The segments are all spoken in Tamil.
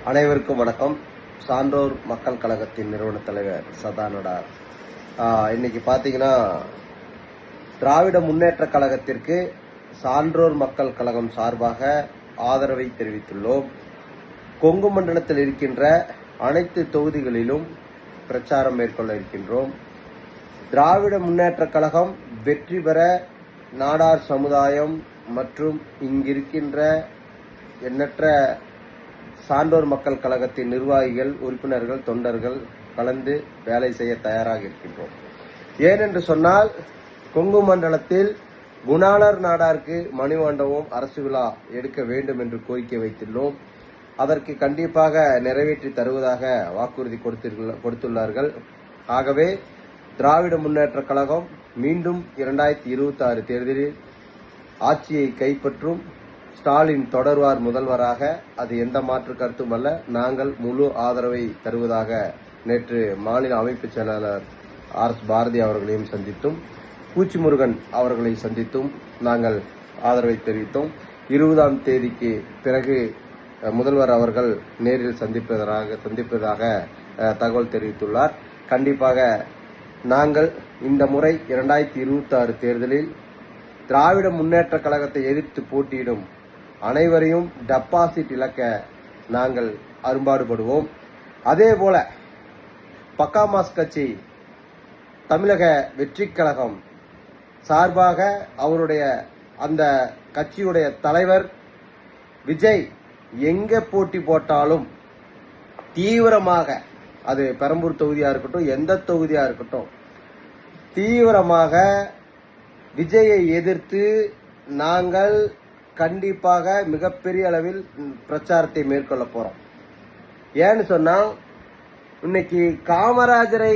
அனைவருக்கும் வணக்கம். சான்றோர் மக்கள் கழகத்தின் நிறுவன தலைவர் சதானடார். இன்னைக்கு பார்த்தீங்கன்னா, திராவிட முன்னேற்ற கழகத்திற்கு சான்றோர் மக்கள் கழகம் சார்பாக ஆதரவை தெரிவித்துள்ளோம். கொங்கு மண்டலத்தில் இருக்கின்ற அனைத்து தொகுதிகளிலும் பிரச்சாரம் மேற்கொள்ள இருக்கின்றோம். திராவிட முன்னேற்ற கழகம் வெற்றி பெற நாடார் சமுதாயம் மற்றும் இங்கிருக்கின்ற எண்ணற்ற சான்றோர் மக்கள் கழகத்தின் நிர்வாகிகள், உறுப்பினர்கள், தொண்டர்கள் கலந்து வேலை செய்ய தயாராக இருக்கின்றோம். ஏனென்று சொன்னால், கொங்கு மண்டலத்தில் குணாளர் நாடாருக்கு மணிமண்டபம் அரசு விழா எடுக்க வேண்டும் என்று கோரிக்கை வைத்துள்ளோம். அதற்கு கண்டிப்பாக நிறைவேற்றி தருவதாக வாக்குறுதி கொடுத்துள்ளார்கள். ஆகவே திராவிட முன்னேற்ற கழகம் மீண்டும் 2026 தேர்தலில் ஆட்சியை கைப்பற்றும். ஸ்டாலின் தொடர்வார் முதல்வராக. அது எந்த மாற்று கருத்தும் அல்ல. நாங்கள் முழு ஆதரவை தருவதாக நேற்று மாநில அமைப்பு செயலாளர் RS பாரதி அவர்களையும் சந்தித்தும், பூச்சிமுருகன் அவர்களை சந்தித்தும் நாங்கள் ஆதரவை தெரிவித்தோம். 20ஆம் தேதிக்கு பிறகு முதல்வர் அவர்கள் நேரில் சந்திப்பதாக தகவல் தெரிவித்துள்ளார். கண்டிப்பாக நாங்கள் இந்த முறை 2026 தேர்தலில் திராவிட முன்னேற்ற கழகத்தை எதிர்த்து போட்டியிடும் அனைவரையும் டெபாசிட் இழக்க நாங்கள் அரும்பாடுபடுவோம். அதேபோல பக்காமாஸ் கட்சி தமிழக வெற்றி கழகம் சார்பாக அவருடைய அந்த கட்சியுடைய தலைவர் விஜய் எங்க போட்டி போட்டாலும் தீவிரமாக, அது பெரம்பூர் தொகுதியா இருக்கட்டும், எந்த தொகுதியா இருக்கட்டும், தீவிரமாக விஜயை எதிர்த்து நாங்கள் கண்டிப்பாக மிகப்பெரிய அளவில் பிரச்சாரத்தை மேற்கொள்ள போறோம். ஏன்னு சொன்னா, இன்னைக்கு காமராஜரை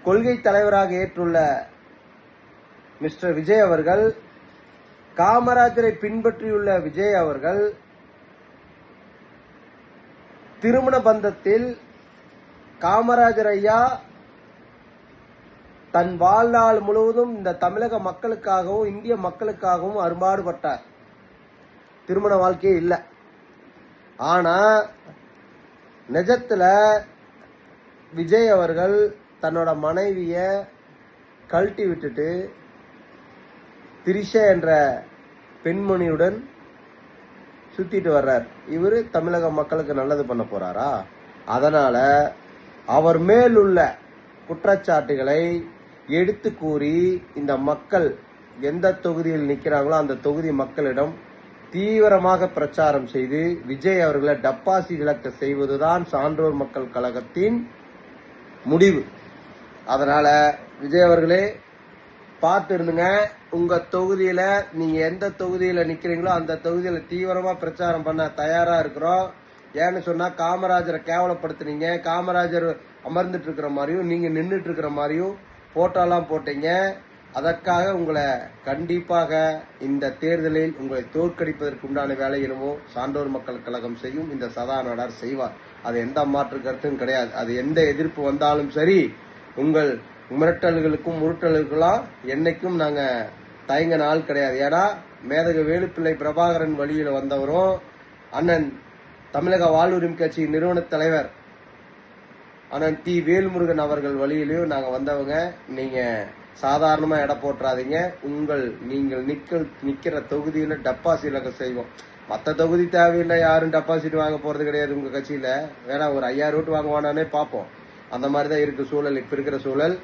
கொள்கை தலைவராக ஏற்றுள்ள மிஸ்டர் விஜய் அவர்கள், காமராஜரை பின்பற்றியுள்ள விஜய் அவர்கள் திருமண பந்தத்தில் காமராஜர் ஐயா தன் வாழ்நாள் முழுவதும் இந்த தமிழக மக்களுக்காகவும் இந்திய மக்களுக்காகவும் அரும்பாடுபட்டார். திருமண வாழ்க்கையே இல்லை. ஆனா நிஜத்துல விஜய் அவர்கள் தன்னோட மனைவிய கழட்டி விட்டுட்டு திரிஷா என்ற பெண்மணியுடன் சுத்திட்டு வர்றார். இவரு தமிழக மக்களுக்கு நல்லது பண்ண போறாரா? அதனால அவர் மேல் உள்ள குற்றச்சாட்டுகளை எடுத்து கூறி இந்த மக்கள் எந்த தொகுதியில் நிற்கிறாங்களோ அந்த தொகுதி மக்களிடம் தீவிரமாக பிரச்சாரம் செய்து விஜய் அவர்களை டெபாசிட் இழக்க செய்வதுதான் சான்றோர் மக்கள் கழகத்தின் முடிவு. அதனால விஜய் அவர்களே பார்த்து இருந்துங்க. உங்க தொகுதியில நீங்க எந்த தொகுதியில நிக்கிறீங்களோ அந்த தொகுதியில தீவிரமா பிரச்சாரம் பண்ண தயாரா இருக்கிறோம். ஏன்னு சொன்னா, காமராஜரை கேவலப்படுத்துனீங்க. காமராஜர் அமர்ந்துட்டு இருக்கிற மாதிரியும் நீங்க நின்றுட்டு இருக்கிற மாதிரியும் போட்டோலாம் போட்டீங்க. அதற்காக உங்களை கண்டிப்பாக இந்த தேர்தலில் உங்களை தோற்கடிப்பதற்கு உண்டான வேலையிலுமோ சான்றோர் மக்கள் கழகம் செய்யும். இந்த சதானடார் செய்வார். அது எந்த மாற்று கருத்தும் கிடையாது. அது எந்த எதிர்ப்பு வந்தாலும் சரி, உங்கள் மிரட்டல்களுக்கும் முருட்டல்களுக்கெல்லாம் என்னைக்கும் நாங்க தயங்க நாள் கிடையாது. ஏன்னா மேதகு வேலுப்பிள்ளை பிரபாகரன் வழியில் வந்தவரும், அண்ணன் தமிழக வாழ்வுரிமை கட்சி நிறுவன தலைவர் அண்ணன் டி வேல்முருகன் அவர்கள் வழியிலையும் நாங்க வந்தவங்க. நீங்க சாதாரணமா எடை போட்டுறாதீங்க. நீங்கள் நிக்கிற தொகுதியில டெபாசிட் இழக்க செய்வோம். மற்ற தொகுதி தேவையில்லை, யாரும் டெபாசிட் வாங்க போறது கிடையாது. உங்க கட்சியில வேணா ஒரு 5000 ஓட்டு வாங்குவானே பார்ப்போம். அந்த மாதிரிதான் இருக்கு சூழல். இப்ப இருக்கிற சூழல்.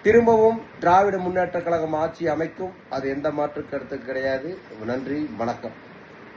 திரும்பவும் திராவிட முன்னேற்ற கழகம் ஆட்சி அமைக்கும். அது எந்த மாற்று கருத்து கிடையாது. நன்றி, வணக்கம்.